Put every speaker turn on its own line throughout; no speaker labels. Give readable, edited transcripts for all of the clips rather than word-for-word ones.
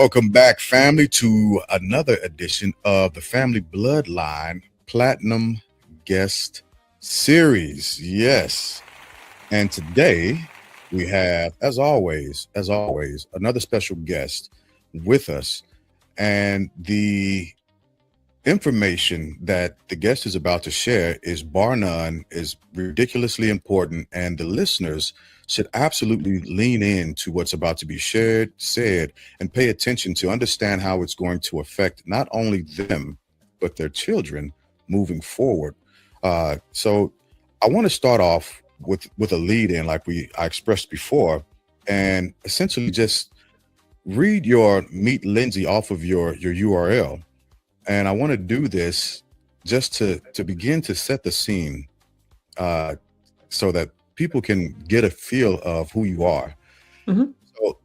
Welcome back, family, to another edition of the Family Bloodline Platinum Guest Series. Yes. And today we have, as always, another special guest with us. And the information that the guest is about to share is bar none, is ridiculously important, and the listeners should absolutely lean in to what's about to be shared, said, and pay attention to understand how it's going to affect not only them, but their children moving forward. So I want to start off with a lead in, like I expressed before, and essentially just read your Meet Lyndsey off of your URL. And I want to do this just to begin to set the scene, so that people can get a feel of who you are.
Mhm.
So,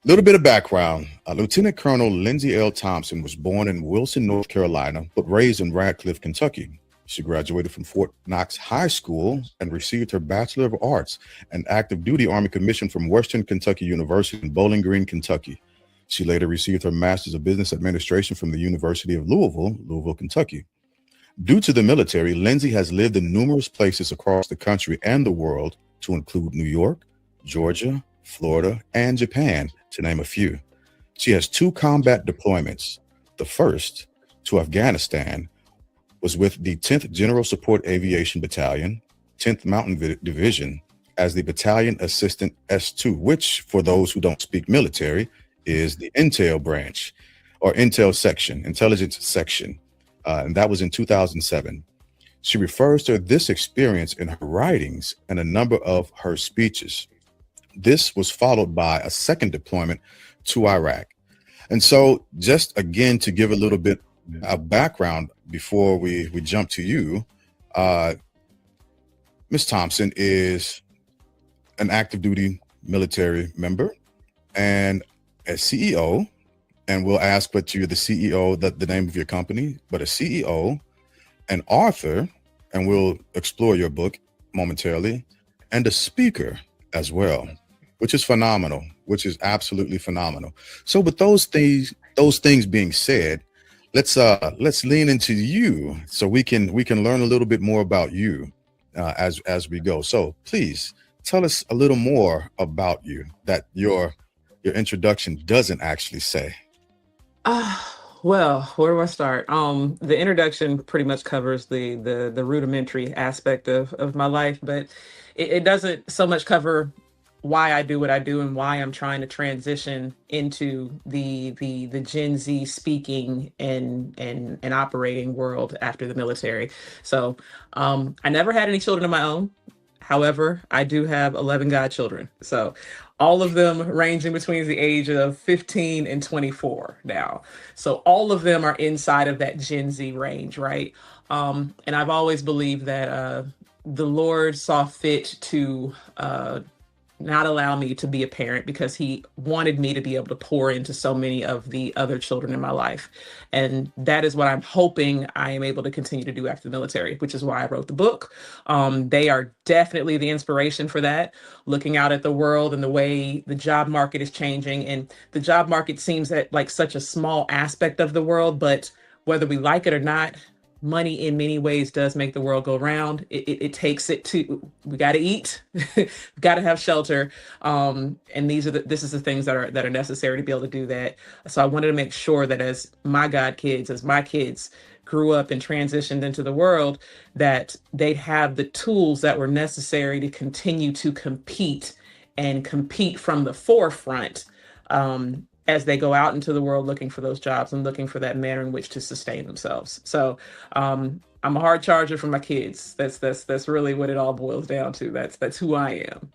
a little bit of background. Lieutenant Colonel Lyndsey L. Thompson was born in Wilson, North Carolina, but raised in Radcliffe, Kentucky. She graduated from Fort Knox High School and received her Bachelor of Arts and Active Duty Army Commission from Western Kentucky University in Bowling Green, Kentucky. She later received her Master's of Business Administration from the University of Louisville, Kentucky. Due to the military, Lyndsey has lived in numerous places across the country and the world, to include New York, Georgia, Florida, and Japan, to name a few. She has two combat deployments. The first, to Afghanistan, was with the 10th General Support Aviation Battalion, 10th Mountain Division, as the Battalion Assistant S2, which, for those who don't speak military, is the Intel branch or Intel section, intelligence section. And that was in 2007. She refers to this experience in her writings and a number of her speeches. This was followed by a second deployment to Iraq. And so, just again, to give a little bit of background before we jump to you, Ms. Thompson is an active duty military member and a CEO. And we'll ask what you're the CEO, the name of your company, but a CEO, an author, and we'll explore your book momentarily, and a speaker as well, which is phenomenal, which is absolutely phenomenal. So with those things being said, let's lean into you so we can learn a little bit more about you as we go. So please tell us a little more about you that your introduction doesn't actually say.
Well, where do I start? The introduction pretty much covers the rudimentary aspect of my life, but it doesn't so much cover why I do what I do and why I'm trying to transition into the Gen Z speaking and operating world after the military. So I never had any children of my own. However, I do have 11 godchildren. So all of them ranging between the age of 15 and 24 now. So all of them are inside of that Gen Z range, right? And I've always believed that the Lord saw fit to not allow me to be a parent because he wanted me to be able to pour into so many of the other children in my life. And that is what I'm hoping I am able to continue to do after the military, which is why I wrote the book. They are definitely the inspiration for that, looking out at the world and the way the job market is changing. And the job market seems like such a small aspect of the world, but whether we like it or not, money in many ways does make the world go round. It takes it to, we got to eat, we got to have shelter. And this is the things that are necessary to be able to do that. So I wanted to make sure that as my kids grew up and transitioned into the world, that they'd have the tools that were necessary to continue to compete and compete from the forefront, as they go out into the world looking for those jobs and looking for that manner in which to sustain themselves. So I'm a hard charger for my kids. That's really what it all boils down to. That's who I am.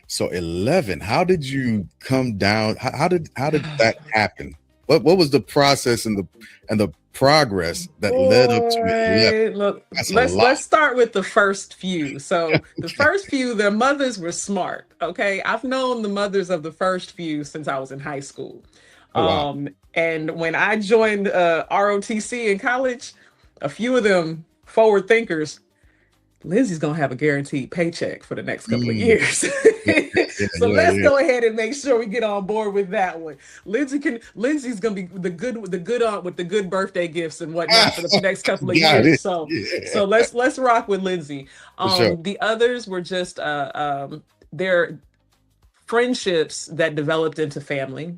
So 11, how did you come down? How did that happen? What was the process and the progress that led up to 11?
Look,
That's a lot.
let's start with the first few. So the first few, their mothers were smart. Okay, I've known the mothers of the first few since I was in high school.
Oh, wow.
And when I joined ROTC in college, a few of them forward thinkers, Lyndsey's gonna have a guaranteed paycheck for the next couple of
Mm,
years.
Yeah, yeah,
So
yeah,
let's
yeah.
go ahead and make sure we get on board with that one. Lyndsey's gonna be the good aunt with the good birthday gifts and whatnot for the next couple of
Got
years.
it.
So
Yeah,
so let's rock with Lyndsey.
for sure.
The others were just their friendships that developed into family.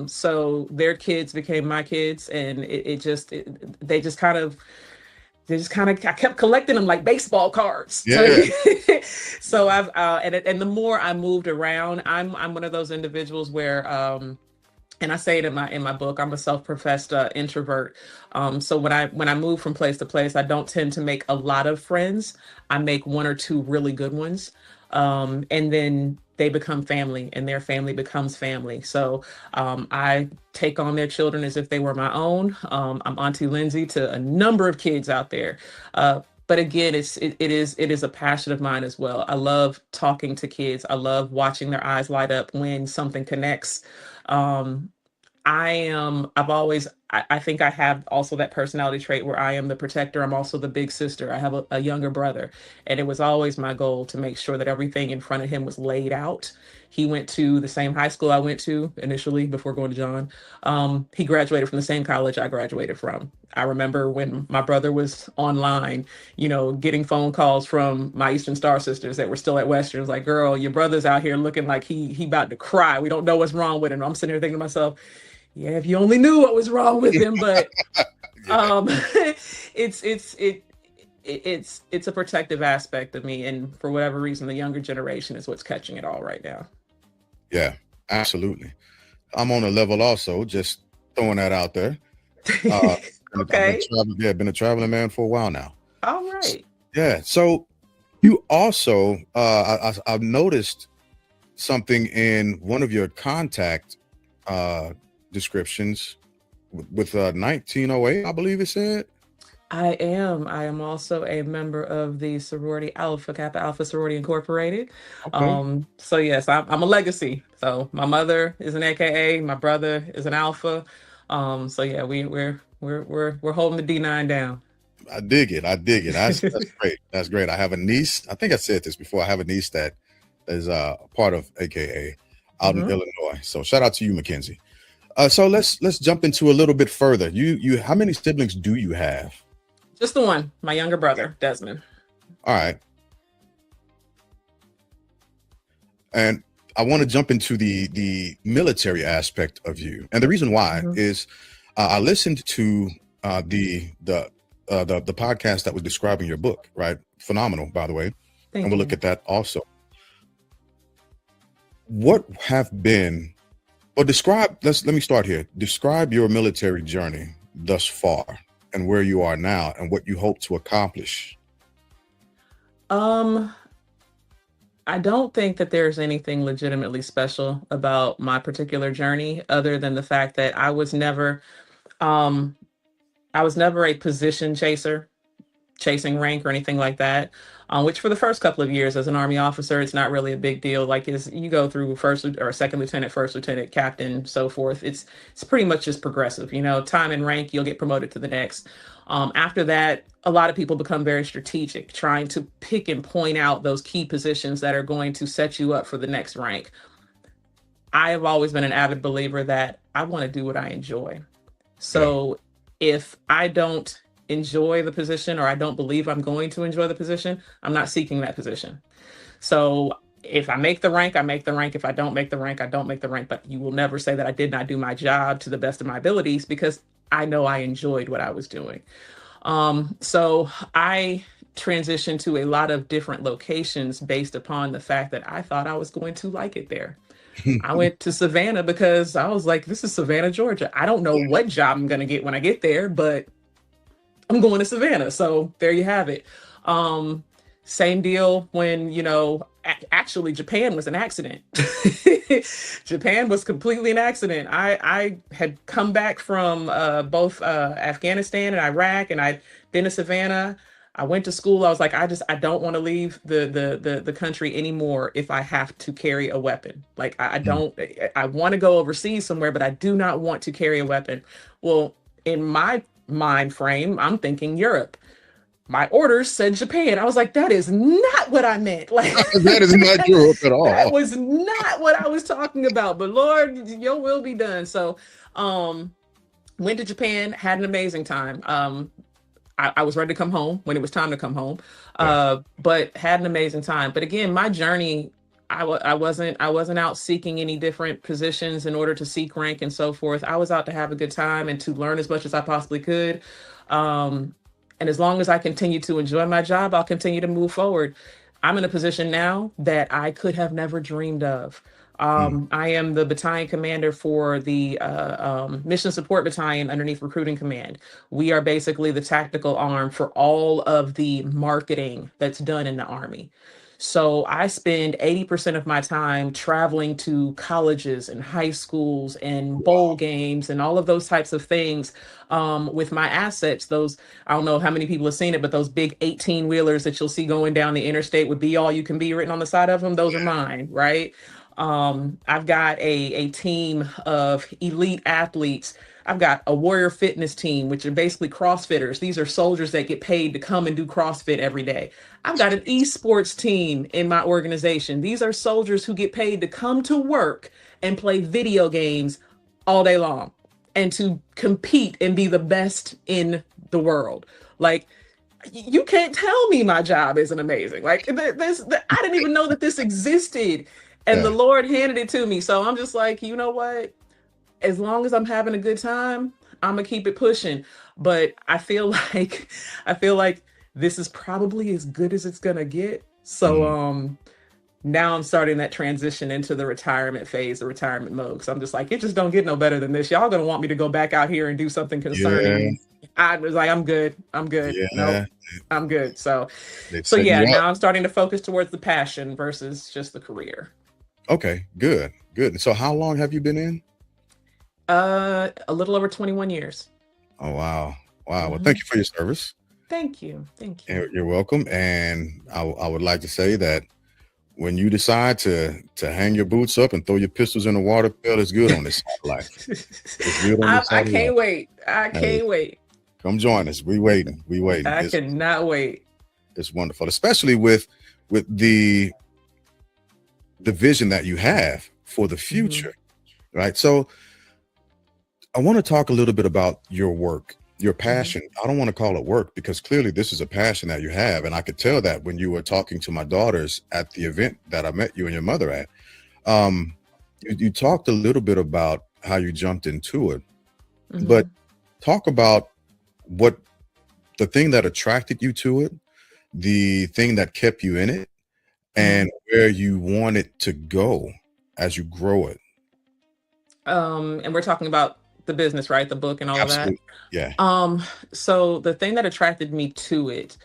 So their kids became my kids, and they just kind of I kept collecting them like baseball cards. So
Yeah,
so I've and the more I moved around, I'm one of those individuals where and I say it in my book, I'm a self-professed introvert. So when I move from place to place, I don't tend to make a lot of friends. I make one or two really good ones, and then they become family, and their family becomes family. So I take on their children as if they were my own. I'm Auntie Lyndsey to a number of kids out there. But again, it is a passion of mine as well. I love talking to kids. I love watching their eyes light up when something connects. Um, I think I have also that personality trait where I am the protector. I'm also the big sister. I have a younger brother, and it was always my goal to make sure that everything in front of him was laid out. He went to the same high school I went to initially before going to John. He graduated from the same college I graduated from. I remember when my brother was online, getting phone calls from my Eastern Star sisters that were still at Western. It was like, girl, your brother's out here looking like he about to cry. We don't know what's wrong with him. I'm sitting here thinking to myself, yeah, if you only knew what was wrong with him. But
yeah,
it's it's a protective aspect of me, and for whatever reason, the younger generation is what's catching it all right now.
yeah. Absolutely. I'm on a level also. Just throwing that out there. Uh,
Okay.
been a traveling man for a while now.
All right.
Yeah. So you also, I've noticed something in one of your contact uh, descriptions with 1908, I believe it said.
I am. I am also a member of the sorority Alpha Kappa Alpha Sorority Incorporated.
Okay.
So yes, I'm a legacy. So my mother is an AKA, my brother is an Alpha. So yeah, we're holding the D9 down.
I dig it. I dig it. That's great. That's great. I have a niece. I think I said this before. I have a niece that is part of AKA out in
Mhm.
Illinois. So shout out to you, Mackenzie. So let's jump into a little bit further. You how many siblings do you have?
Just the one, my younger brother, Desmond.
All right. And I want to jump into the military aspect of you. And the reason why
Mhm.
is I listened to the podcast that was describing your book, right? Phenomenal, by the way. And
Thank
we'll look
you.
at that also. What have been, or describe, let me start here. Describe your military journey thus far and where you are now and what you hope to accomplish.
Um, I don't think that there's anything legitimately special about my particular journey other than the fact that um I was never a position chaser, chasing rank or anything like that. Which for the first couple of years as an army officer, it's not really a big deal. Like is you go through or second lieutenant, first lieutenant, captain, so forth. It's pretty much just progressive. Time and rank, you'll get promoted to the next. After that, a lot of people become very strategic, trying to pick and point out those key positions that are going to set you up for the next rank. I have always been an avid believer that I want to do what I enjoy.
Yeah.
So if I don't enjoy the position or I don't believe I'm going to enjoy the position, I'm not seeking that position. So if I make the rank, I make the rank. If I don't make the rank, I don't make the rank. But you will never say that I did not do my job to the best of my abilities because I know I enjoyed what I was doing. So I transitioned to a lot of different locations based upon the fact that I thought I was going to like it there. I went to Savannah because I was like, this is Savannah, Georgia. I don't know what job I'm going to get when I get there, but I'm going to Savannah. So there you have it. Um, Same deal when, actually Japan was an accident. Japan was completely an accident. I had come back from both Afghanistan and Iraq, and I'd been to Savannah. I went to school. I was like, I don't want to leave the country anymore if I have to carry a weapon. Like I don't I want to go overseas somewhere, but I do not want to carry a weapon. Well, in my mind frame, I'm thinking Europe. my orders said Japan. I was like, that is not what I meant. Like
That is not Europe at
that
all.
was not what I was talking about. But Lord, your will be done. So went to Japan, had an amazing time. I was ready to come home when it was time to come home,
Yeah.
but had an amazing time. But again, my journey, I wasn't out seeking any different positions in order to seek rank and so forth. I was out to have a good time and to learn as much as I possibly could. And as long as I continue to enjoy my job, I'll continue to move forward. I'm in a position now that I could have never dreamed of.
Mm.
I am the battalion commander for the Mission Support Battalion underneath Recruiting Command. We are basically the tactical arm for all of the marketing that's done in the Army. So I spend 80% of my time traveling to colleges and high schools and bowl games and all of those types of things with my assets. Those, I don't know how many people have seen it, but those big 18 wheelers that you'll see going down the interstate with "Be All You Can Be" written on the side of them, those are mine, right? I've got a team of elite athletes. I've got a warrior fitness team, which are basically CrossFitters. These are soldiers that get paid to come and do CrossFit every day. I've got an esports team in my organization. These are soldiers who get paid to come to work and play video games all day long and to compete and be the best in the world. Like, you can't tell me my job isn't amazing. Like, I didn't even know that this existed. And the
Yeah.
Lord handed it to me. So I'm just like, you know what? As long as I'm having a good time, I'm gonna keep it pushing. But I feel like this is probably as good as it's gonna get. So
Mm.
now I'm starting that transition into the retirement phase, the retirement mode. Because I'm just like, it just don't get no better than this. Y'all gonna want me to go back out here and do something
Yeah.
concerning. I was like, I'm good. I'm good. Nope.
Yeah.
I'm good. So
They're
so
setting
yeah,
you up.
now I'm starting to focus towards the passion versus just the career.
Okay. Good. Good. So how long have you been in?
A little over 21 years.
Oh, wow. Wow. Well, thank
Mhm.
you for your service.
Thank you. Thank you.
You're welcome. And I would like to say that when you decide to hang your boots up and throw your pistols in the water pail, it's good on this side of life. It's good on this
I
side of life.
can't wait. I
Hey,
can't wait.
come join us. We waiting. We waiting.
I cannot wait.
It's wonderful, especially with the vision that you have for the
Mhm.
future, right? So I want to talk a little bit about your work, your
Mhm.
passion. I don't want to call it work because clearly this is a passion that you have. And I could tell that when you were talking to my daughters at the event that I met you and your mother at. Um, you talked a little bit about how you jumped into it, but
Mhm.
talk about what the thing that attracted you to it, the thing that kept you in it, and
Mhm.
where you want it to go as you grow it.
And we're talking about the business, right? The book and all of that.
Absolutely. Yeah.
Um, so the thing that attracted me to it,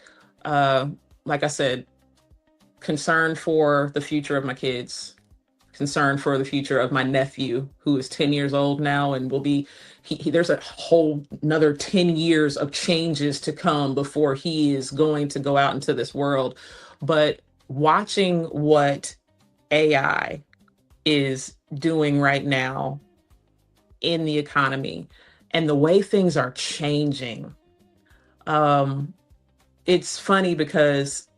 uh, like I said, concern for the future of my kids, concern for the future of my nephew, who is 10 years old now and will be, there's a whole another 10 years of changes to come before he is going to go out into this world. But watching what AI is doing right now in the economy and the way things are changing, um, it's funny because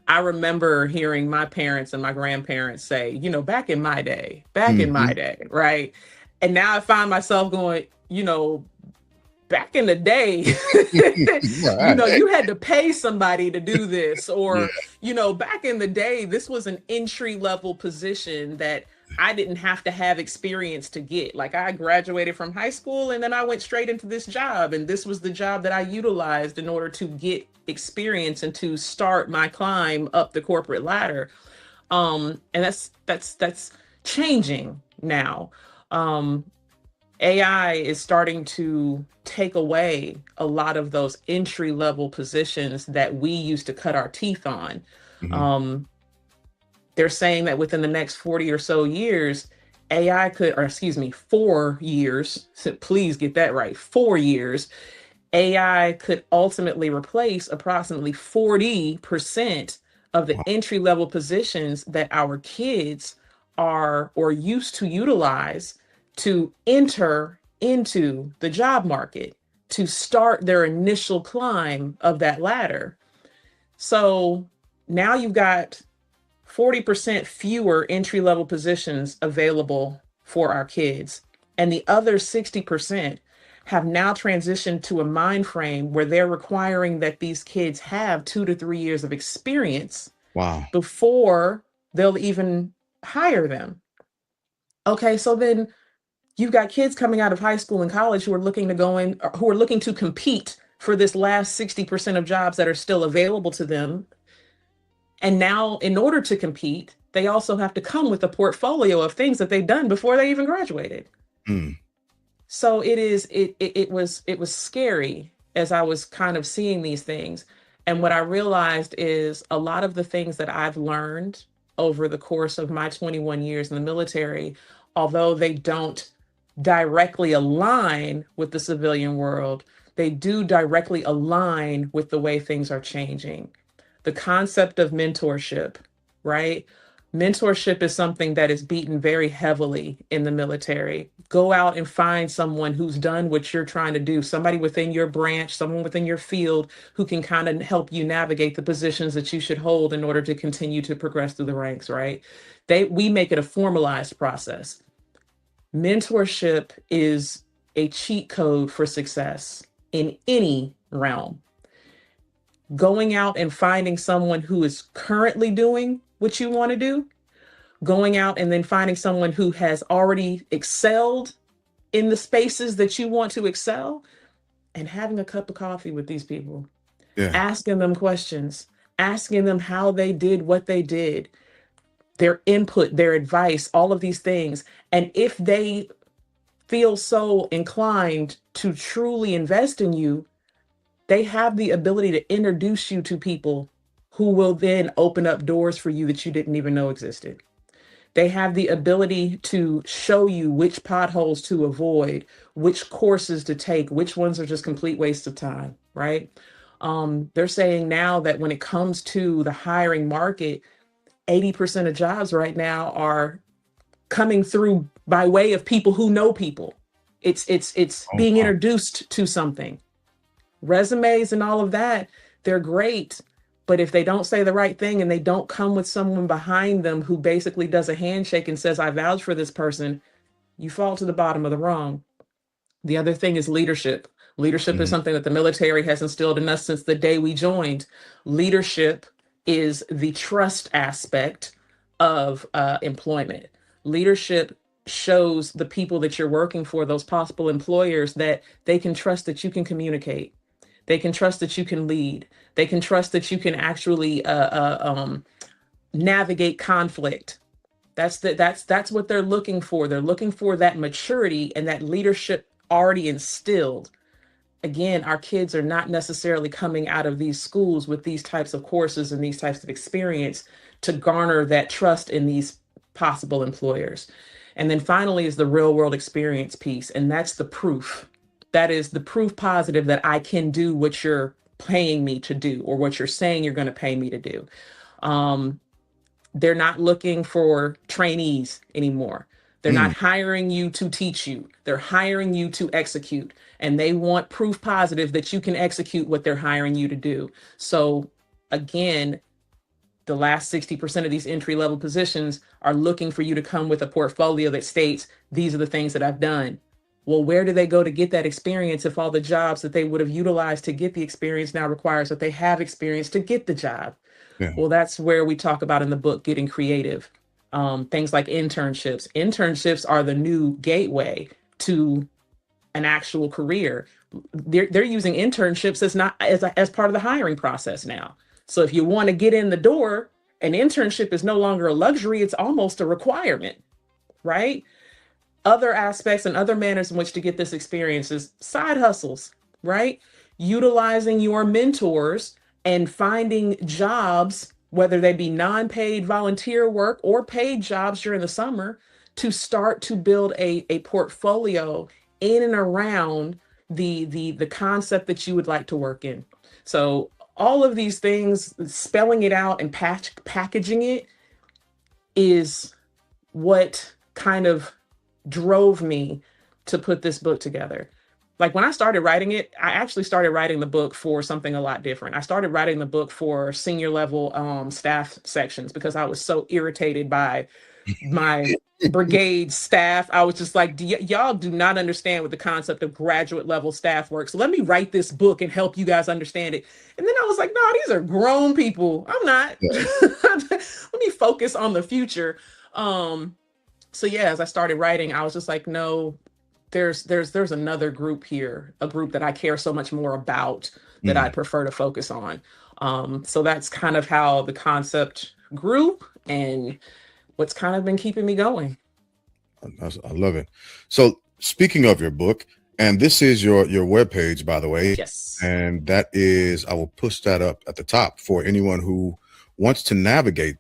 I remember hearing my parents and my grandparents say, back in my
Mhm.
day, right? And now I find myself going, back in the day,
Right.
you had to pay somebody to do this,
Yeah.
or, back in the day, this was an entry level position that I didn't have to have experience to get. Like, I graduated from high school and then I went straight into this job, and this was the job that I utilized in order to get experience and to start my climb up the corporate ladder. And that's changing now. um AI is starting to take away a lot of those entry level positions that we used to cut our teeth on.
Mhm.
Um, they're saying that within the next 40 or so years, AI could, or excuse me, 4 years, so please get that right, 4 years, AI could ultimately replace approximately 40% of the
Wow.
entry level positions that our kids are or used to utilize to enter into the job market. to start their initial climb of that ladder. So now you've got 40% fewer entry level positions available for our kids. And the other 60% have now transitioned to a mind frame where they're requiring that these kids have 2 to 3 years of experience
Wow.
before they'll even hire them. Okay, so then you've got kids coming out of high school and college who are looking to go in, or who are looking to compete for this last 60% of jobs that are still available to them. And now, in order to compete, they also have to come with a portfolio of things that they've done before they even graduated.
Mm.
So it was scary as I was kind of seeing these things. And what I realized is a lot of the things that I've learned over the course of my 21 years in the military, although they don't directly align with the civilian world, they do directly align with the way things are changing. The concept of mentorship, right? Mentorship is something that is beaten very heavily in the military. Go out and find someone who's done what you're trying to do, somebody within your branch, someone within your field who can kind of help you navigate the positions that you should hold in order to continue to progress through the ranks, right? We make it a formalized process. Mentorship is a cheat code for success in any realm. Going out and finding someone who is currently doing what you want to do, going out and then finding someone who has already excelled in the spaces that you want to excel, and having a cup of coffee with these people,
Yeah.
asking them questions, asking them how they did what they did, their input, their advice, all of these things. And if they feel so inclined to truly invest in you, they have the ability to introduce you to people who will then open up doors for you that you didn't even know existed. They have the ability to show you which potholes to avoid, which courses to take, which ones are just complete waste of time, right? They're saying now that when it comes to the hiring market, 80% of jobs right now are coming through by way of people who know people. It's
Oh,
being
wow.
introduced to something. Resumes and all of that, they're great. But if they don't say the right thing and they don't come with someone behind them who basically does a handshake and says, I vouch for this person, you fall to the bottom of the rung. The other thing is leadership. Leadership is
Mhm.
something that the military has instilled in us since the day we joined. Leadership is the trust aspect of employment. Leadership shows the people that you're working for, those possible employers, that they can trust that you can communicate. They can trust that you can lead. They can trust that you can actually navigate conflict. That's what they're looking for. They're looking for that maturity and that leadership already instilled. Again, our kids are not necessarily coming out of these schools with these types of courses and these types of experience to garner that trust in these possible employers. And then finally is the real world experience piece. And that's the proof. That is the proof positive that I can do what you're paying me to do, or what you're saying you're going to pay me to do. Um, they're not looking for trainees anymore. They're not
Mm.
hiring you to teach you. They're hiring you to execute. And they want proof positive that you can execute what they're hiring you to do. So again, the last 60% of these entry level positions are looking for you to come with a portfolio that states, these are the things that I've done. Well, where do they go to get that experience if all the jobs that they would have utilized to get the experience now requires that they have experience to get the job?
Yeah.
Well, that's where we talk about in the book getting creative. Things like internships. Internships are the new gateway to an actual career. They're using internships as not as part of the hiring process now. So if you want to get in the door, an internship is no longer a luxury, it's almost a requirement, right? Other aspects and other manners in which to get this experience is side hustles, right? Utilizing your mentors and finding jobs, whether they be non-paid volunteer work or paid jobs during the summer, to start to build a portfolio in and around the concept that you would like to work in. So all of these things, spelling it out and packaging it, is what kind of drove me to put this book together. like when I started writing it, I actually started writing the book for something a lot different. I started writing the book for senior level staff sections because I was so irritated by my brigade staff. I was just like, y'all do not understand what the concept of graduate level staff works. So let me write this book and help you guys understand it. And then I was like, no, these are grown people. I'm not.
Yeah.
Let me focus on the future. So yeah, as I started writing, I was just like, no, there's another group here, a group that I care so much more about that
Mm.
I'd prefer to focus on. So that's kind of how the concept grew and what's kind of been keeping me going.
I love it. So speaking of your book, and this is your webpage, by the way,
Yes.
and that is, I will push that up at the top for anyone who wants to navigate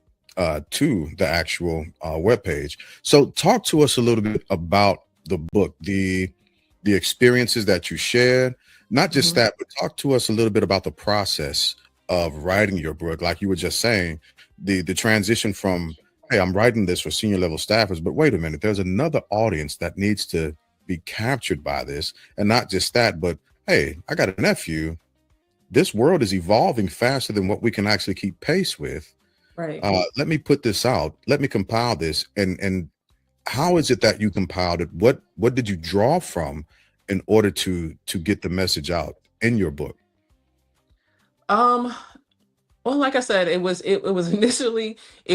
to the actual webpage. So talk to us a little bit about the book, the experiences that you shared, not just
Mhm.
that, but talk to us a little bit about the process of writing your book. Like you were just saying, the transition from, hey, I'm writing this for senior level staffers, but wait a minute, there's another audience that needs to be captured by this. And not just that, but hey, I got a nephew. This world is evolving faster than what we can actually keep pace with.
Right.
Let me put this out. Let me compile this. And how is it that you compiled it? What did you draw from in order to get the message out in your book?
Um, well, like I said, it was initially a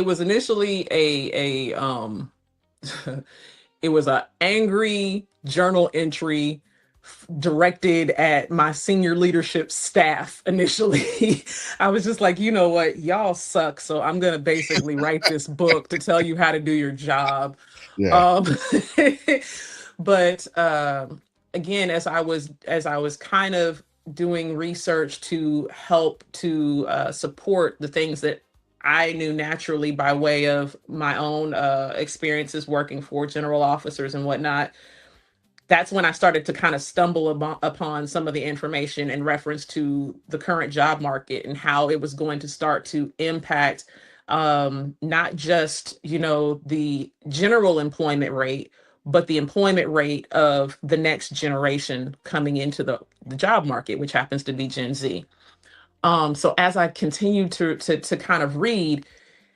it was a angry journal entry directed at my senior leadership staff initially. I was just like, you know what, y'all suck. So I'm gonna basically write this book to tell you how to do your job.
Yeah.
Um, but again, as I was kind of doing research to help to support the things that I knew naturally by way of my own experiences working for general officers and whatnot, that's when I started to kind of stumble upon some of the information in reference to the current job market and how it was going to start to impact not just, you know, the general employment rate, but the employment rate of the next generation coming into the job market, which happens to be Gen Z. So as I continued to kind of read,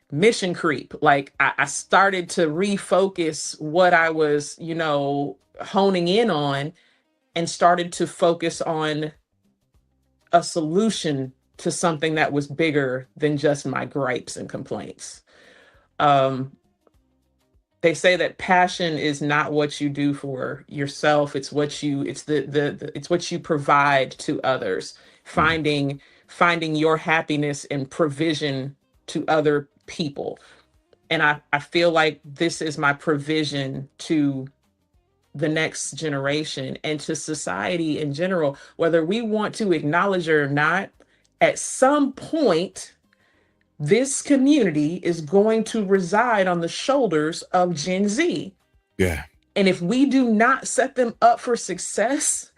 mission creep, like I started to refocus what I was, you know, honing in on and started to focus on a solution to something that was bigger than just my gripes and complaints. Um, they say that passion is not what you do for yourself, it's what you it's it's what you provide to others.
Mhm.
Finding your happiness and provision to other people. And I feel like this is my provision to the next generation and to society in general, whether we want to acknowledge it or not. At some point, this community is going to reside on the shoulders of Gen Z.
Yeah.
And if we do not set them up for success,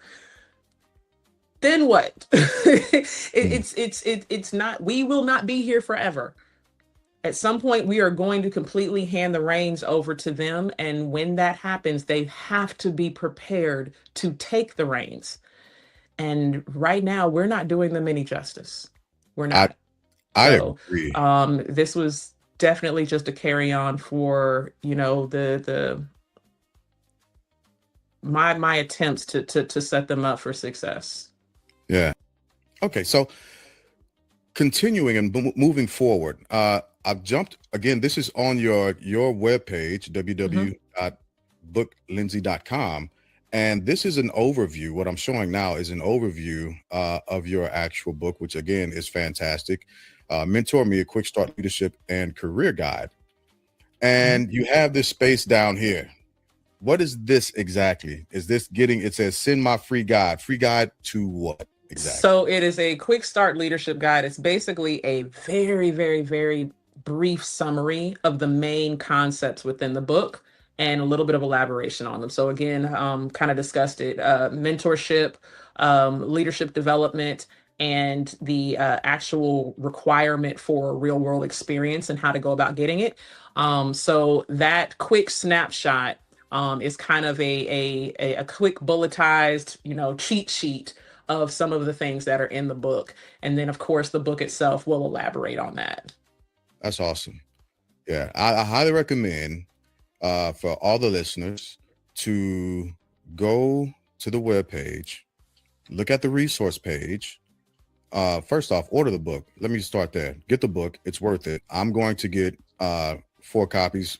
then what?
Mm.
It's not, we will not be here forever. At some point, we are going to completely hand the reins over to them. And when that happens, they have to be prepared to take the reins. And right now, we're not doing them any justice. We're
I
not.
I
So
agree.
this was definitely just a carry on for, you know, the my attempts to set them up for success.
Yeah. Okay. So continuing and moving forward, I've jumped again. This is on your webpage,
Mhm.
www.booklyndsey.com, and this is an overview. What I'm showing now is an overview of your actual book, which again is fantastic. Mentor Me: A Quick Start Leadership and Career Guide.
Mhm.
And you have this space down here. What is this exactly? Is this getting? It says send my free guide. Free guide to what exactly?
So it is a quick start leadership guide. It's basically a very, very, very brief summary of the main concepts within the book and a little bit of elaboration on them. So again, kind of discussed it, mentorship, leadership development, and the actual requirement for real world experience and how to go about getting it. So that quick snapshot It's kind of a quick bulletized, cheat sheet of some of the things that are in the book. And then, of course, the book itself will elaborate on that.
That's awesome. Yeah, I highly recommend for all the listeners to go to the webpage, look at the resource page. First off, order the book. Let me start there. Get the book. It's worth it. I'm going to get 4 copies.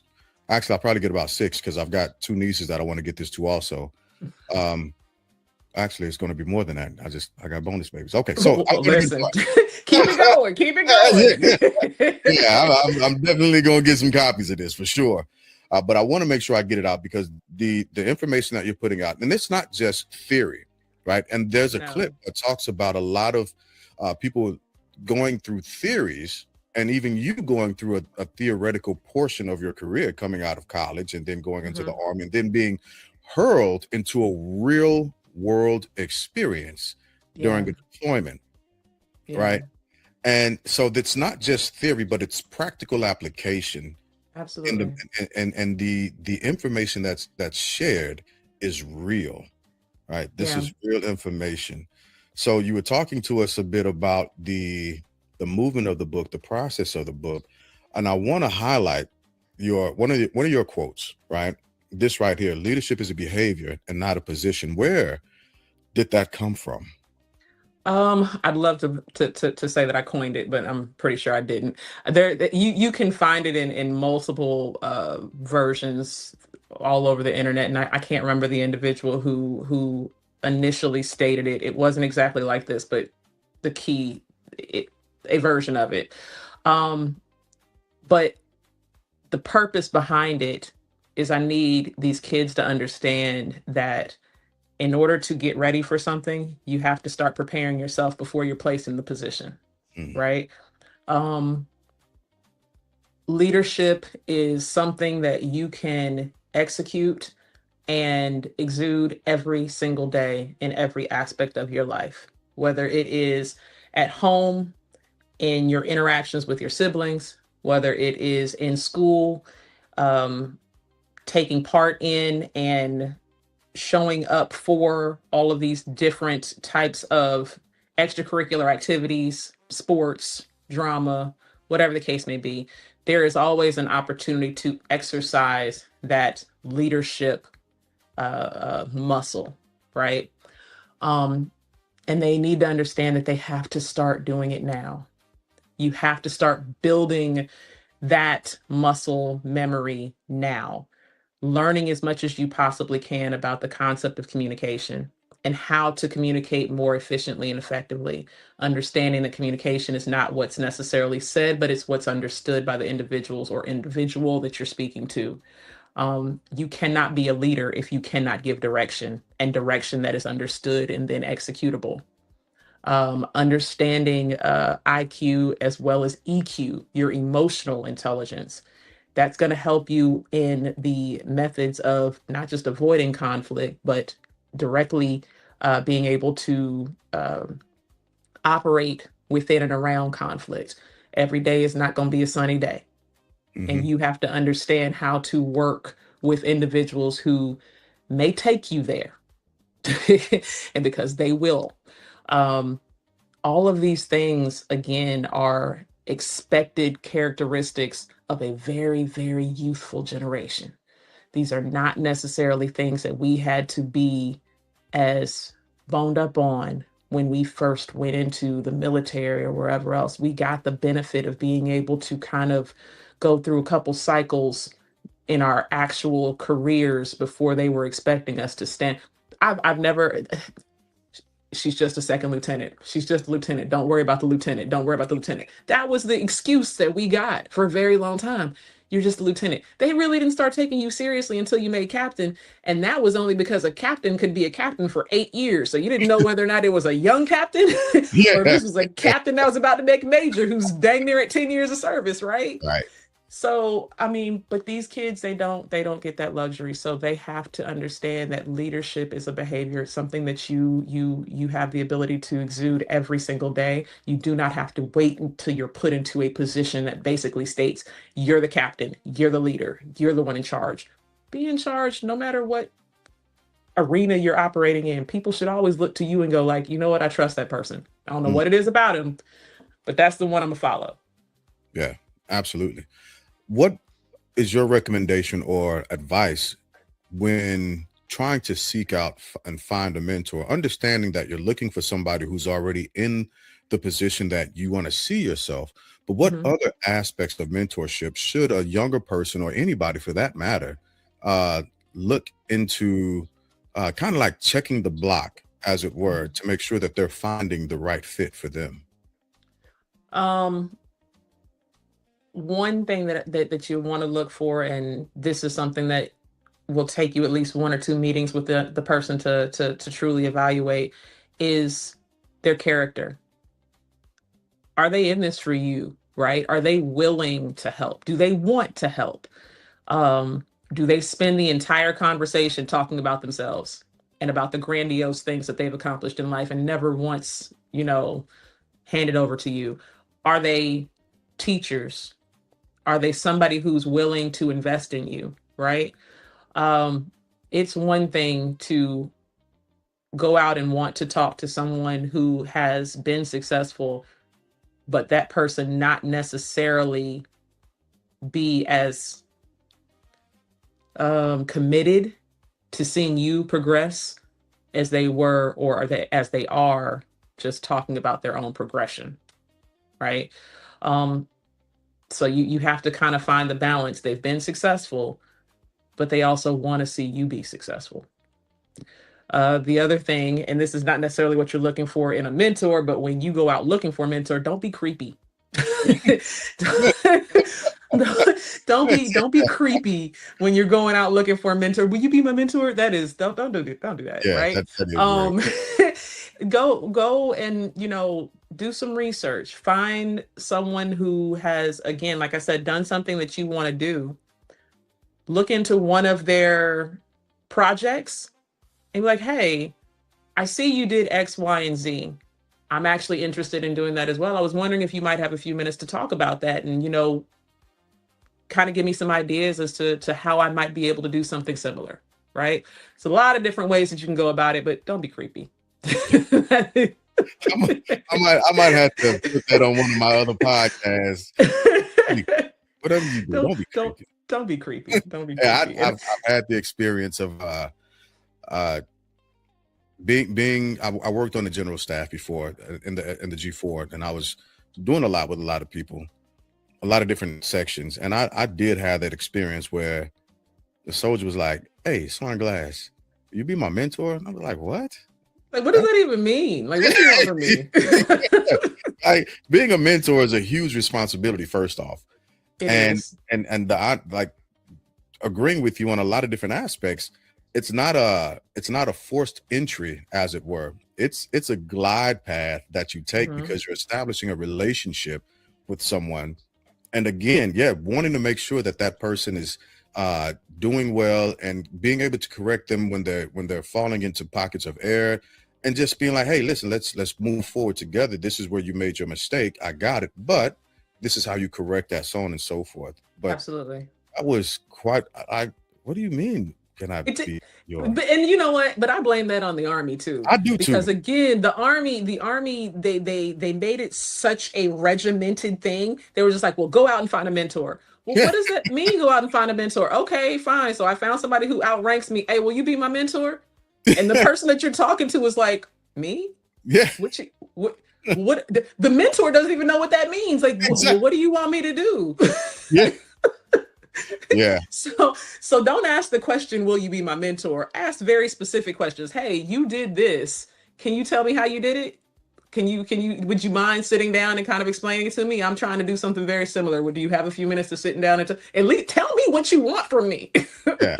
Actually, I'll probably get about 6 because I've got 2 nieces that I want to get this to also. Actually, it's going to be more than that. I got bonus babies. Okay, so
listen, keep it going, keep it going.
Yeah, I'm definitely going to get some copies of this for sure. But I want to make sure I get it out because the information that you're putting out, and it's not just theory, right? And there's a clip that talks about a lot of people going through theories, and even you going through a theoretical portion of your career coming out of college and then going into the Army and then being hurled into a real world experience during a deployment, right? And so that's not just theory, but it's practical application.
Absolutely.
And the information that's shared is real, right? This is real information. So you were talking to us a bit about the movement of the book, the process of the book, and I want to highlight one of your quotes, right? This right here: leadership is a behavior and not a position. Where did that come from?
I'd love to say that I coined it, but I'm pretty sure I didn't. You can find it in multiple versions all over the internet, and I can't remember the individual who initially stated it. It wasn't exactly like this, but a version of it. But the purpose behind it is I need these kids to understand that in order to get ready for something, you have to start preparing yourself before you're placed in the position, right? Leadership is something that you can execute and exude every single day in every aspect of your life, whether it is at home, in your interactions with your siblings, whether it is in school, taking part in and showing up for all of these different types of extracurricular activities, sports, drama, whatever the case may be. There is always an opportunity to exercise that leadership muscle, right? And they need to understand that they have to start doing it now. You have to start building that muscle memory now. Learning as much as you possibly can about the concept of communication and how to communicate more efficiently and effectively. Understanding that communication is not what's necessarily said, but it's what's understood by the individuals or individual that you're speaking to. You cannot be a leader if you cannot give direction, and direction that is understood and then executable. Understanding IQ as well as EQ, your emotional intelligence. That's going to help you in the methods of not just avoiding conflict, but directly being able to operate within and around conflict. Every day is not going to be a sunny day. And you have to understand how to work with individuals who may take you there. And because they will. All of these things, again, are expected characteristics of a very, very youthful generation. These are not necessarily things that we had to be as boned up on when we first went into the military or wherever else. We got the benefit of being able to kind of go through a couple cycles in our actual careers before they were expecting us to stand. I've never... She's just a second lieutenant. She's just a lieutenant. Don't worry about the lieutenant. Don't worry about the lieutenant. That was the excuse that we got for a very long time. You're just a lieutenant. They really didn't start taking you seriously until you made captain. And that was only because a captain could be a captain for 8 years. So you didn't know whether or not it was a young captain or this was a captain that was about to make major who's dang near at 10 years of service, right?
Right.
So, I mean, but these kids, they don't get that luxury. So they have to understand that leadership is a behavior. It's something that you have the ability to exude every single day. You do not have to wait until you're put into a position that basically states you're the captain, you're the leader, you're the one in charge. be in charge no matter what arena you're operating in. People should always look to you and go like, you know what, I trust that person. I don't know what it is about him, but that's the one I'm gonna follow.
Yeah, absolutely. What is your recommendation or advice when trying to seek out and find a mentor, understanding that you're looking for somebody who's already in the position that you want to see yourself? But what
Mhm.
other aspects of mentorship should a younger person or anybody for that matter uh, look into, kind of like checking the block, as it were,
Mhm.
to make sure that they're finding the right fit for them?
Um, One thing that you want to look for, and this is something that will take you at least one or two meetings with the person to truly evaluate, is their character. Are they in this for you? Right? Are they willing to help? Do they want to help? Um, do they spend the entire conversation talking about themselves and about the grandiose things that they've accomplished in life and never once, hand it over to you? Are they teachers? Are they somebody who's willing to invest in you? Right? Um, it's one thing to go out and want to talk to someone who has been successful, but that person not necessarily be as committed to seeing you progress as they were, or as they are, just talking about their own progression, right? Um, so you have to kind of find the balance. They've been successful, but they also want to see you be successful. The other thing, and this is not necessarily what you're looking for in a mentor, but when you go out looking for a mentor, don't be creepy. Don't be creepy when you're going out looking for a mentor. Will you be my mentor? That is, don't do that,
Yeah,
right?
that is weird.
Um, go and do some research. Find someone who has, again, like I said, done something that you want to do. Look into one of their projects and be like, hey, I see you did X, Y, and Z. I'm actually interested in doing that as well. I was wondering if you might have a few minutes to talk about that and, kind of give me some ideas as to how I might be able to do something similar. Right. It's a lot of different ways that you can go about it, but don't be creepy.
I might, I might have to put that on one of my other podcasts. Whatever you do,
don't
don't be
don't
creepy.
don't be creepy. Don't be
Yeah,
creepy.
I've had the experience of uh, I worked on the general staff before in the G4, and I was doing a lot with a lot of people, a lot of different sections, and I did have that experience where the soldier was like, "Hey, Glass, you be my mentor?" And I was like, "What?"
Like, what does that even mean? Like, what do you want from me?
Like, being a mentor is a huge responsibility, first off,
It
and
is.
I like agreeing with you on a lot of different aspects. It's not a forced entry, as it were. It's a glide path that you take
Mhm.
because you're establishing a relationship with someone, and again, yeah, wanting to make sure that that person is doing well and being able to correct them when they're falling into pockets of error, and just being like, hey, listen, let's move forward together. This is where you made your mistake. I got it, but this is how you correct that, so on and so forth. But
Absolutely.
I was quite, what do you mean, can I
It,
be your?
and you know what? But I blame that on the army too,
I do
because
too.
again, the army, they made it such a regimented thing. They were just like, well, go out and find a mentor. Well,
Yeah,
what does that mean? Go out and find a mentor? Okay, fine. So I found somebody who outranks me. Hey, will you be my mentor? And the person that you're talking to is like, me?
yeah,
Which what the mentor doesn't even know what that means. Like, well,
exactly.
what do you want me to do?
Yeah, yeah,
So don't ask the question, will you be my mentor? Ask very specific questions. Hey, you did this. Can you tell me how you did it? Would you mind sitting down and kind of explaining it to me? I'm trying to do something very similar. Would you have a few minutes to sit down and at least tell me what you want from me?
yeah,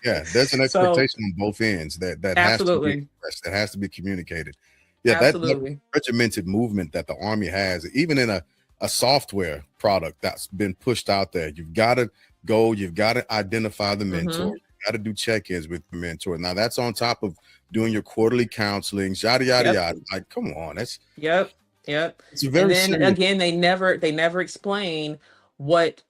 yeah. There's an
So
expectation on both ends that has to be
absolutely.
expressed, that has to be communicated. Yeah, that
Absolutely.
regimented movement that the Army has, even in a software product that's been pushed out there, you've got to go, you've got to identify the mentor,
Mm-hmm.
you've got to do check-ins with the mentor. Now that's on top of doing your quarterly counseling, yada yada
Yep.
yada. Like, come on,
Yep. Yep.
it's a
And
very
then
serious.
again, they never explain what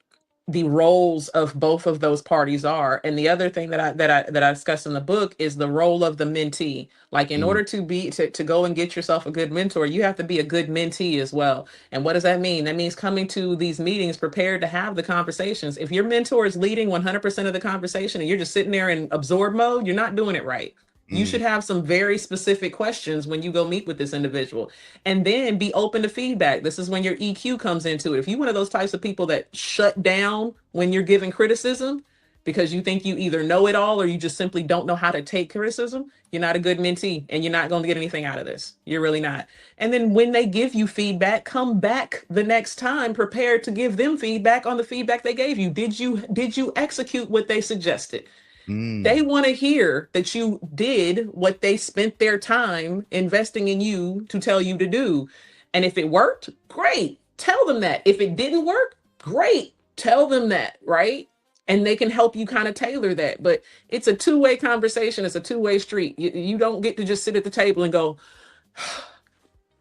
the roles of both of those parties are. And the other thing that I discuss in the book is the role of the mentee. Like, in
Mm,
order to go and get yourself a good mentor, you have to be a good mentee as well. And what does that mean? That means coming to these meetings prepared to have the conversations. If your mentor is leading 100% of the conversation and you're just sitting there in absorb mode, you're not doing it right. You should
mm,
have some very specific questions when you go meet with this individual, and then be open to feedback. This is when your EQ comes into it. If you're one of those types of people that shut down when you're giving criticism because you think you either know it all or you just simply don't know how to take criticism, you're not a good mentee and you're not going to get anything out of this. You're really not. And then when they give you feedback, come back the next time prepared to give them feedback on the feedback they gave you. Did you execute what they suggested? They
mm.
want to hear that you did what they spent their time investing in you to tell you to do. And if it worked, great. Tell them that. If it didn't work, great. Tell them that, right? And they can help you kind of tailor that. But it's a two-way conversation. It's a two-way street. You don't get to just sit at the table and go,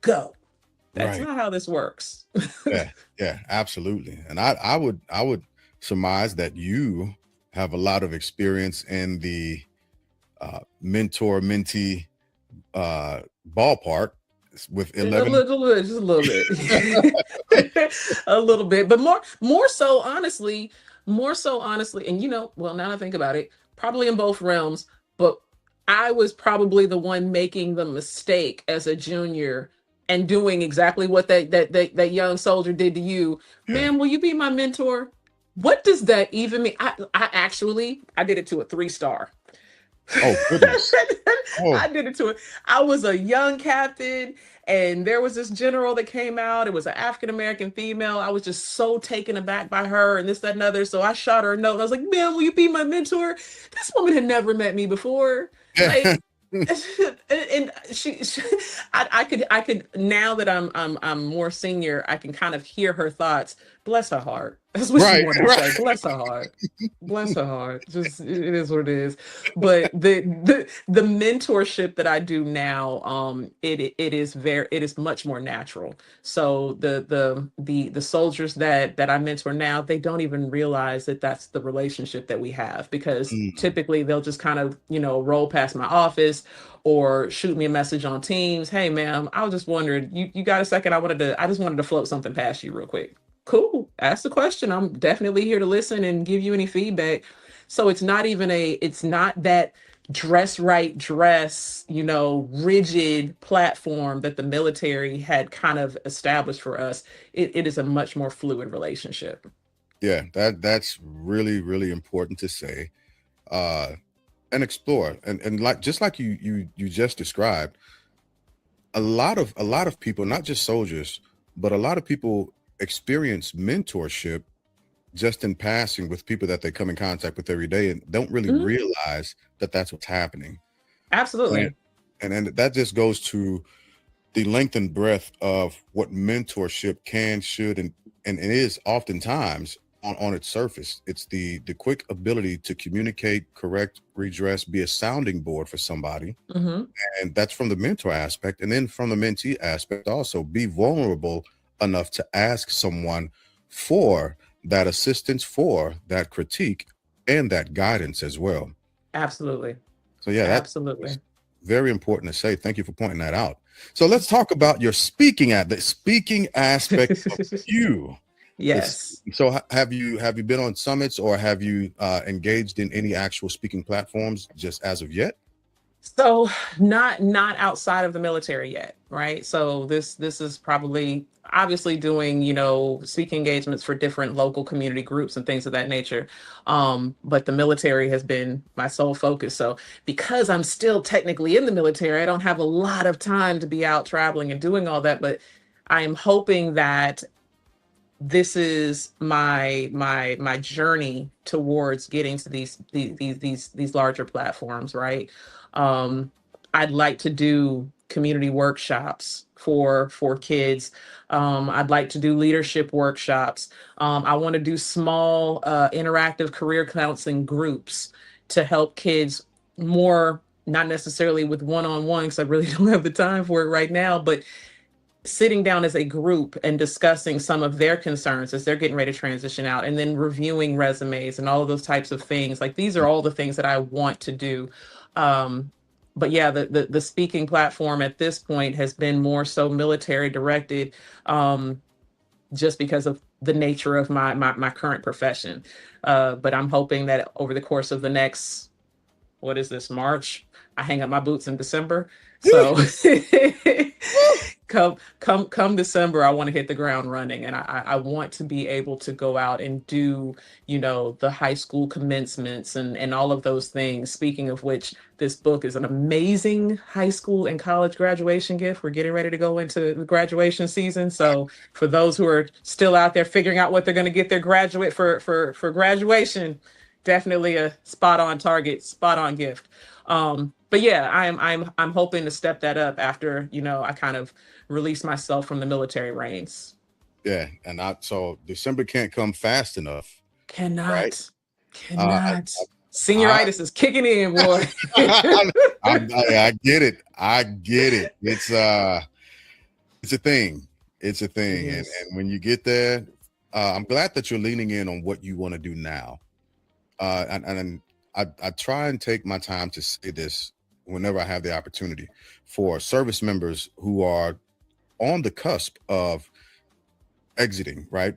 go. That's
Right.
not how this works.
Yeah. Yeah. Absolutely. And I would surmise that you have a lot of experience in the mentor mentee ballpark with
A
11.
little bit, just a little bit, a little bit, but more so honestly, and well, now I think about it, probably in both realms, but I was probably the one making the mistake as a junior and doing exactly what that young soldier did to you.
Yeah.
Man, will you be my mentor? What does that even mean? I did it to a 3-star.
Oh goodness. Oh
I did it to it. I was a young captain, and there was this general that came out. It was an African American female. I was just so taken aback by her and this, that, and other. So I shot her a note. I was like, "Man, will you be my mentor?" This woman had never met me before.
yeah.
Like, and I could now that I'm more senior, I can kind of hear her thoughts. Bless her heart. That's what she
Right.
wanted to
Right.
say. Bless her heart. Bless her heart. Just, it is what it is. But the mentorship that I do now, it is much more natural. So the soldiers that I mentor now, they don't even realize that that's the relationship that we have, because
Mm,
typically they'll just kind of roll past my office or shoot me a message on Teams. Hey, ma'am, I was just wondering, you got a second? I just wanted to float something past you real quick. Cool. Ask the question. I'm definitely here to listen and give you any feedback. So it's not that dress right dress, rigid platform that the military had kind of established for us. It is a much more fluid relationship.
yeah. That's really, really important to say. Uh and explore. And like just like you just described, a lot of people, not just soldiers, but a lot of people experience mentorship just in passing with people that they come in contact with every day and don't really
Mhm.
realize that that's what's happening. And
Absolutely.
and then that just goes to the length and breadth of what mentorship can, should, and it is oftentimes on its surface. It's the quick ability to communicate, correct, redress, be a sounding board for somebody.
Hmm.
And that's from the mentor aspect. And then from the mentee aspect, also be vulnerable enough to ask someone for that assistance, for that critique, and that guidance as well.
Absolutely.
So yeah, that's
Absolutely.
very important to say. Thank you for pointing that out. So let's talk about your speaking, at the speaking aspect of you. This,
Yes.
so have you been on summits, or have you engaged in any actual speaking platforms just as of yet?
So not outside of the military yet, right? So this is probably obviously doing, speaking engagements for different local community groups and things of that nature. But the military has been my sole focus. So because I'm still technically in the military, I don't have a lot of time to be out traveling and doing all that. But I am hoping that this is my journey towards getting to these larger platforms, right? um I'd like to do community workshops for kids. I'd like to do leadership workshops. I want to do small interactive career counseling groups to help kids more, not necessarily with one-on-one because I really don't have the time for it right now, but sitting down as a group and discussing some of their concerns as they're getting ready to transition out, and then reviewing resumes and all of those types of things. Like, these are all the things that I want to do. Um, but yeah, the speaking platform at this point has been more so military directed, just because of the nature of my current profession. But I'm hoping that over the course of the next, what is this, March? I hang up my boots in December. So come December, I want to hit the ground running, and I want to be able to go out and do, the high school commencements and all of those things. Speaking of which, this book is an amazing high school and college graduation gift. We're getting ready to go into the graduation season. So for those who are still out there figuring out what they're going to get their graduate for graduation, definitely a spot on target, spot on gift. But yeah, I'm hoping to step that up after, I kind of release myself from the military reins.
Yeah, and so December can't come fast enough.
Cannot.
Right?
Senioritis is kicking in, boy.
I get it. It's a thing. It's a thing. And when you get there, I'm glad that you're leaning in on what you want to do now. And I try and take my time to say this whenever I have the opportunity for service members who are on the cusp of exiting, right?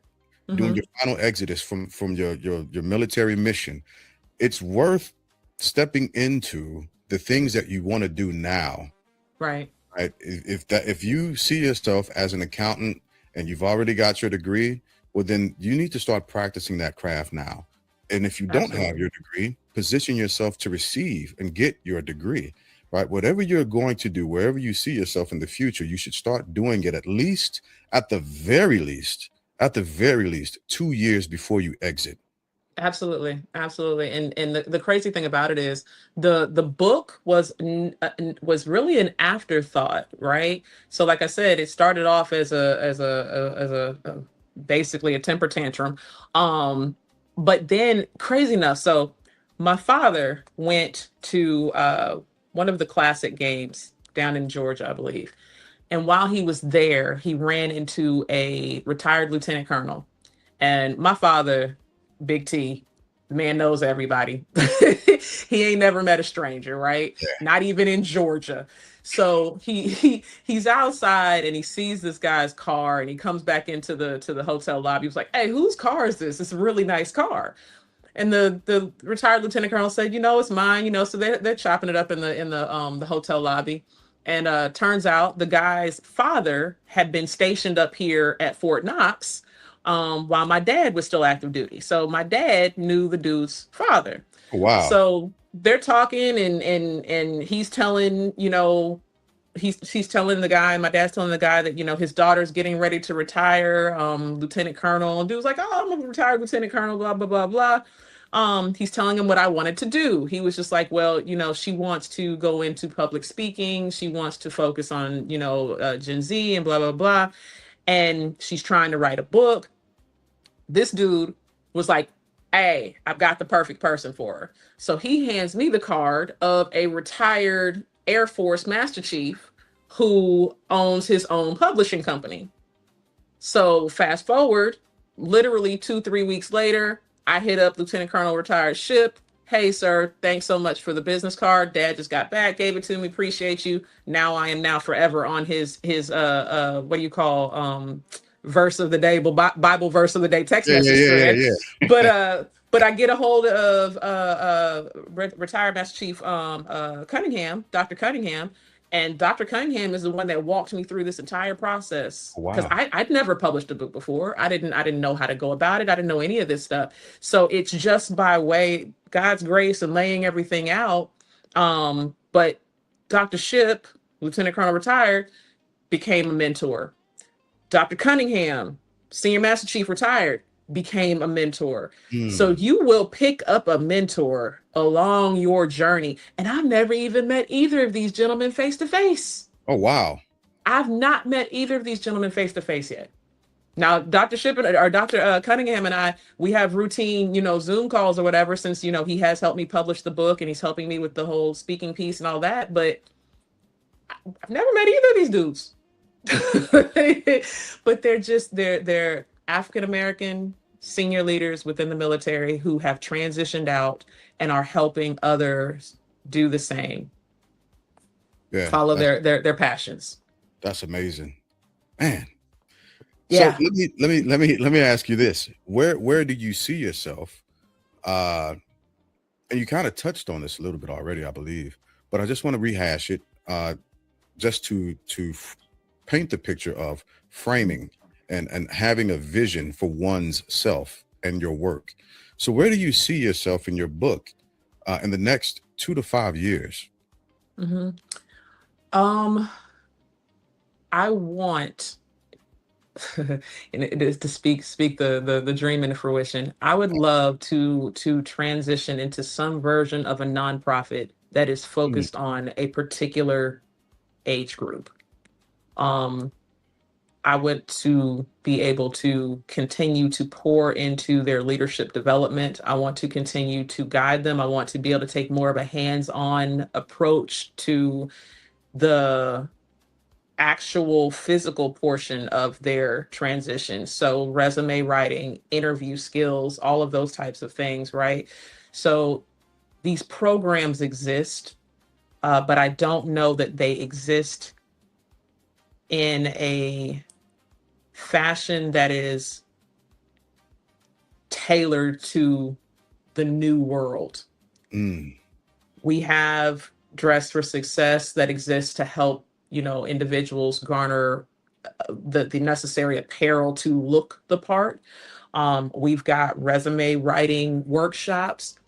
Mm-hmm. Doing your final exodus from your military mission. It's worth stepping into the things that you want to do now.
Right.
Right. If you see yourself as an accountant and you've already got your degree, well, then you need to start practicing that craft now. And if you don't have your degree, position yourself to receive and get your degree, right? Whatever you're going to do, wherever you see yourself in the future, you should start doing it at the very least, 2 years before you exit.
Absolutely. And the crazy thing about it is the book was really an afterthought, right? So like I said, it started off as a basically a temper tantrum. But then, crazy enough, so my father went to one of the Classic games down in Georgia, I believe. And while he was there, he ran into a retired lieutenant colonel. And my father, Big T, the man knows everybody. He ain't never met a stranger, right? Yeah. Not even in Georgia. So he's outside and he sees this guy's car, and he comes back into the hotel lobby. He was like, "Hey, whose car is this? It's a really nice car." And the retired lieutenant colonel said, "It's mine." So they're chopping it up in the hotel lobby. And turns out the guy's father had been stationed up here at Fort Knox while my dad was still active duty. So my dad knew the dude's father.
Wow.
So they're talking and he's telling, he's telling the guy, my dad's telling the guy that, his daughter's getting ready to retire, lieutenant colonel. And dude's like, "Oh, I'm a retired lieutenant colonel, blah, blah, blah, blah." He's telling him what I wanted to do. He was just like, "Well, she wants to go into public speaking. She wants to focus on, Gen Z and blah, blah, blah. And she's trying to write a book." This dude was like, "Hey, I've got the perfect person for her." So he hands me the card of a retired Air Force Master Chief who owns his own publishing company. So fast forward, literally 2-3 weeks later, I hit up Lieutenant Colonel Retired Ship. "Hey, sir, thanks so much for the business card. Dad just got back, gave it to me. Appreciate you. Now I am now forever on his what do you call verse of the day, Bible verse of the day text message thread." Yeah. But I get a hold of retired Master Chief Cunningham, Dr. Cunningham, and Dr. Cunningham is the one that walked me through this entire process. Because I'd never published a book before. I didn't know how to go about it. I didn't know any of this stuff. So it's just by way God's grace and laying everything out. But Dr. Ship, Lieutenant Colonel retired, became a mentor. Dr. Cunningham, Senior Master Chief retired, became a mentor. So you will pick up a mentor along your journey. And I've never even met either of these gentlemen face to face.
Oh, wow.
I've not met either of these gentlemen face to face yet. Now, Dr. Shippen or Dr. Cunningham and I, we have routine, Zoom calls or whatever, since, he has helped me publish the book and he's helping me with the whole speaking piece and all that. But I've never met either of these dudes. But they're African American senior leaders within the military who have transitioned out and are helping others do the same,
Yeah,
follow their passions.
that's amazing, man. So
Yeah.
let me ask you this: where do you see yourself? Uh, and you kind of touched on this a little bit already, I believe, but I just want to rehash it, just to paint the picture of framing and having a vision for one's self and your work. So where do you see yourself in your book in the next 2 to 5 years?
hmm Um, I want and it is to speak the dream into fruition. I would love to transition into some version of a nonprofit that is
Mm,
focused on a particular age group. Um, I want to be able to continue to pour into their leadership development. I want to continue to guide them. I want to be able to take more of a hands-on approach to the actual physical portion of their transition. So, resume writing, interview skills, all of those types of things, right? So, these programs exist, but I don't know that they exist in a fashion that is tailored to the new world.
mm,
We have Dress for Success that exists to help, individuals garner the necessary apparel to look the part. We've got resume writing workshops,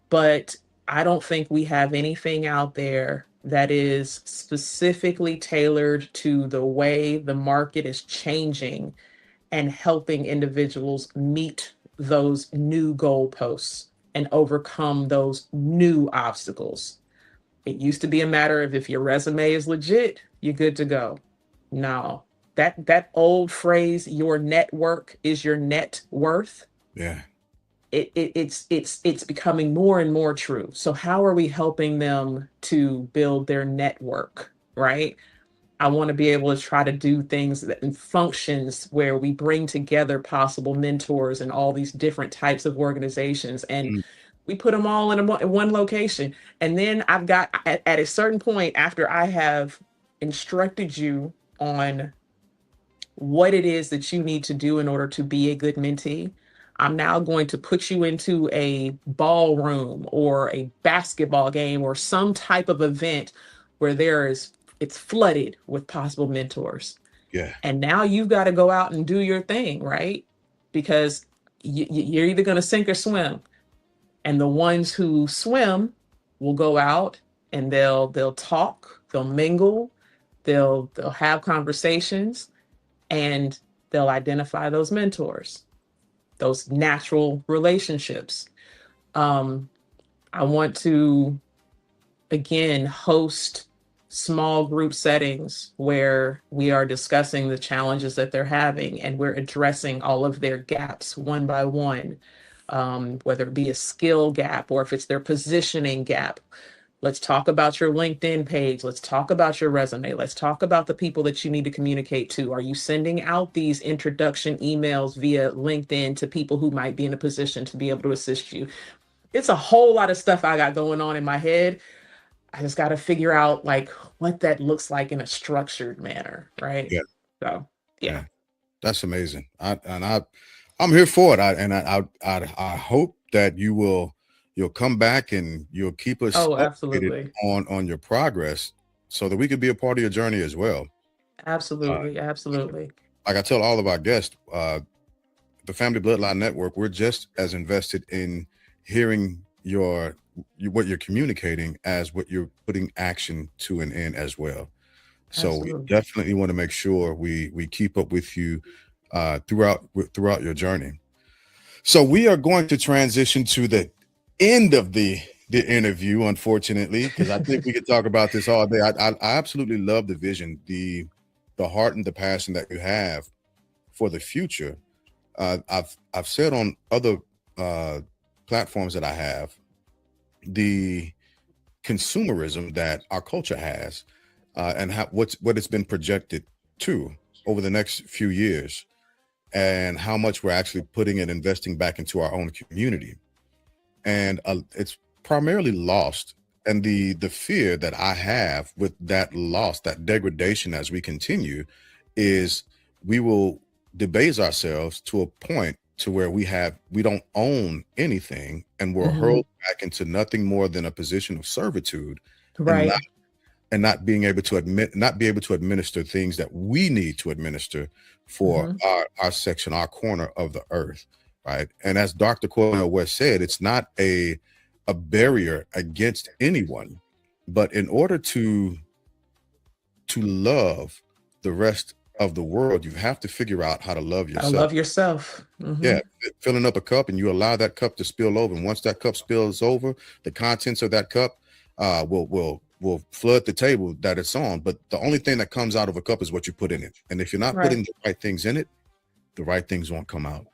but I don't think we have anything out there that is specifically tailored to the way the market is changing and helping individuals meet those new goalposts and overcome those new obstacles. It used to be a matter of if your resume is legit, you're good to go. No, that old phrase, your network is your net worth.
yeah.
It's becoming more and more true. So how are we helping them to build their network, right? I want to be able to try to do things that and functions where we bring together possible mentors and all these different types of organizations, and
Mm,
we put them all in one location. And then I've got at a certain point after I have instructed you on what it is that you need to do in order to be a good mentee. I'm now going to put you into a ballroom or a basketball game or some type of event where it's flooded with possible mentors.
yeah.
And now you've got to go out and do your thing, right? Because you're either going to sink or swim. And the ones who swim will go out and they'll talk, they'll mingle, they'll have conversations, and they'll identify those mentors, those natural relationships. Um, I want to, again, host small group settings where we are discussing the challenges that they're having and we're addressing all of their gaps one by one, whether it be a skill gap or if it's their positioning gap. Let's talk about your LinkedIn page. Let's talk about your resume. Let's talk about the people that you need to communicate to. Are you sending out these introduction emails via LinkedIn to people who might be in a position to be able to assist you? It's a whole lot of stuff I got going on in my head. I just got to figure out like what that looks like in a structured manner, right?
Yeah.
So, yeah.
Yeah. That's amazing. I'm here for it. I hope that you'll come back and you'll keep us
Oh,
updated
absolutely.
on your progress so that we could be a part of your journey as well. Uh,
Absolutely. Absolutely.
like I tell all of our guests, the Family Bloodline Network, we're just as invested in hearing what you're communicating as what you're putting action to and in as well. So we
Absolutely.
definitely want to make sure we keep up with you throughout your journey. So we are going to transition to the end of the interview, unfortunately, because I think we could talk about this all day. I absolutely love the vision, the heart and the passion that you have for the future. I've said on other platforms that I have, the consumerism that our culture has, and what it's been projected to over the next few years, and how much we're actually putting and investing back into our own community. And it's primarily lost. And the fear that I have with that loss, that degradation as we continue, is we will debase ourselves to a point to where we don't own anything, and we're
Mhm.
hurled back into nothing more than a position of servitude, and
Right.
not being able to not be able to administer things that we need to administer for
Mhm.
our section, our corner of the earth, right? And as Dr. Cornell West said, it's not a barrier against anyone, but in order to love the rest of the world, you have to figure out how to love
I
yourself.
love yourself.
Yeah,
Mhm.
filling up a cup and you allow that cup to spill over, and once that cup spills over, the contents of that cup will flood the table that it's on. But the only thing that comes out of a cup is what you put in it, and if you're not
Right.
putting the right things in it, the right things won't come out.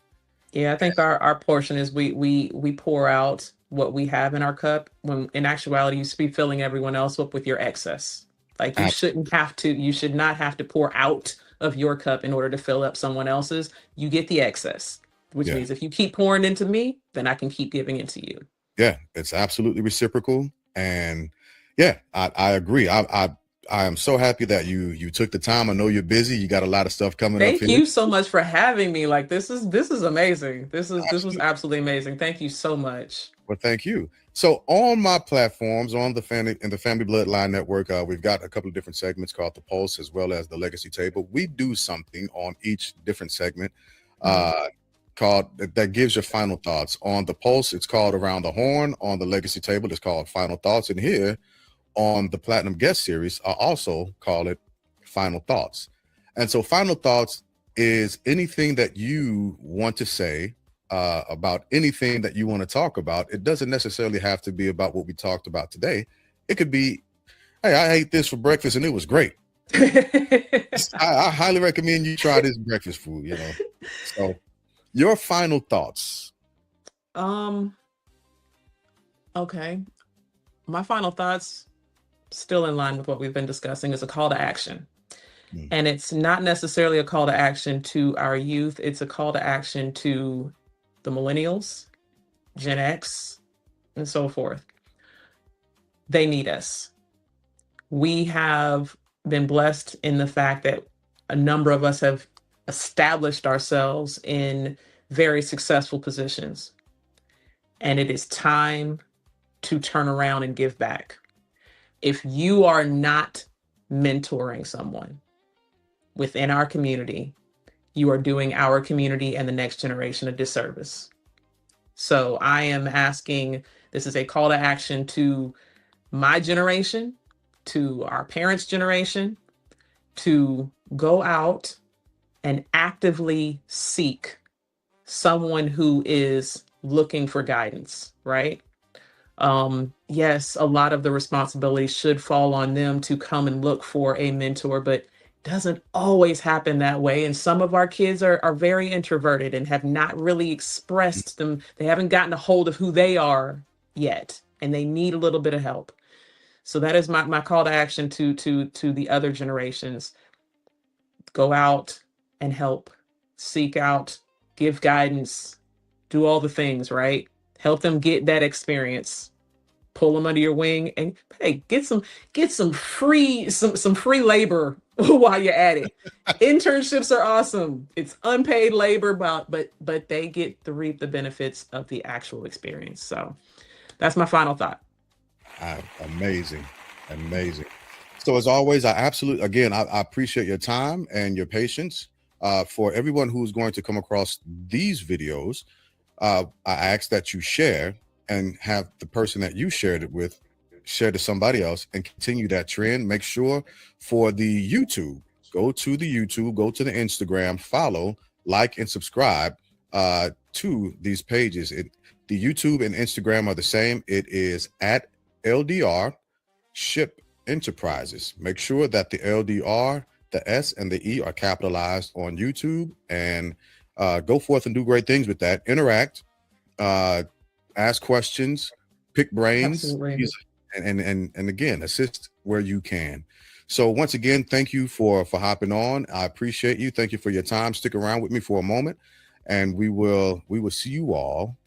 Yeah, I think our portion is we pour out what we have in our cup, when in actuality you should be filling everyone else up with your excess. Like
Absolutely.
you should not have to pour out of your cup in order to fill up someone else's. You get the excess, which
Yeah.
means if you keep pouring into me, then I can keep giving it to you.
Yeah, it's absolutely reciprocal. And yeah, I agree. I am so happy that you took the time. I know you're busy. You got a lot of stuff coming up
Thank
here.
you so much for having me. Like this is amazing. This was
Absolutely.
absolutely amazing. Thank you so much.
Well, thank you. So on my platforms, on the Family Bloodline Network, we've got a couple of different segments called the Pulse as well as the Legacy Table. We do something on each different segment
Mhm.
uh, called that gives your final thoughts. On the Pulse, it's called Around the Horn. On the Legacy Table, it's called Final Thoughts. And here on the Platinum Guest Series, I also call it Final Thoughts. And so Final Thoughts is anything that you want to say about anything that you want to talk about. It doesn't necessarily have to be about what we talked about today. It could be, hey, I ate this for breakfast and it was great. I highly recommend you try this breakfast food, you know. So your final thoughts.
um okay. My final thoughts, still in line with what we've been discussing, is a call to action.
Mm,
And it's not necessarily a call to action to our youth, it's a call to action to the millennials, Gen X, and so forth. They need us. We have been blessed in the fact that a number of us have established ourselves in very successful positions. And it is time to turn around and give back. If you are not mentoring someone within our community, you are doing our community and the next generation a disservice. So I am asking, this is a call to action to my generation, to our parents' generation, to go out and actively seek someone who is looking for guidance, right? Yes, a lot of the responsibility should fall on them to come and look for a mentor, but doesn't always happen that way. And some of our kids are very introverted and have not really expressed them. They haven't gotten a hold of who they are yet, and they need a little bit of help. So that is my call to action to the other generations. Go out and help, seek out, give guidance, do all the things, right? Help them get that experience, pull them under your wing, and hey, get some free labor while you're at it. Internships are awesome. It's unpaid labor, but they get to reap the benefits of the actual experience. So that's my final thought.
Amazing, amazing. So as always, I appreciate your time and your patience. For everyone who's going to come across these videos, I ask that you share and have the person that you shared it with share to somebody else and continue that trend. Make sure for the YouTube, go to the YouTube, go to the Instagram, follow, like, and subscribe to these pages. The YouTube and Instagram are the same. It is at LDR Ship Enterprises. Make sure that the LDR, the S, and the E are capitalized on YouTube, and go forth and do great things with that. Interact, uh, ask questions, pick brains,
Absolutely.
and again, assist where you can. So once again, thank you for hopping on. I appreciate you. Thank you for your time. Stick around with me for a moment, and we will see you all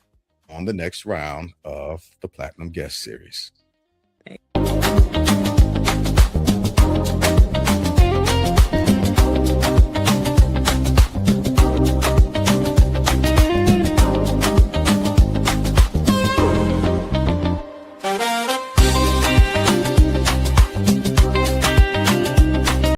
on the next round of the Platinum Guest Series.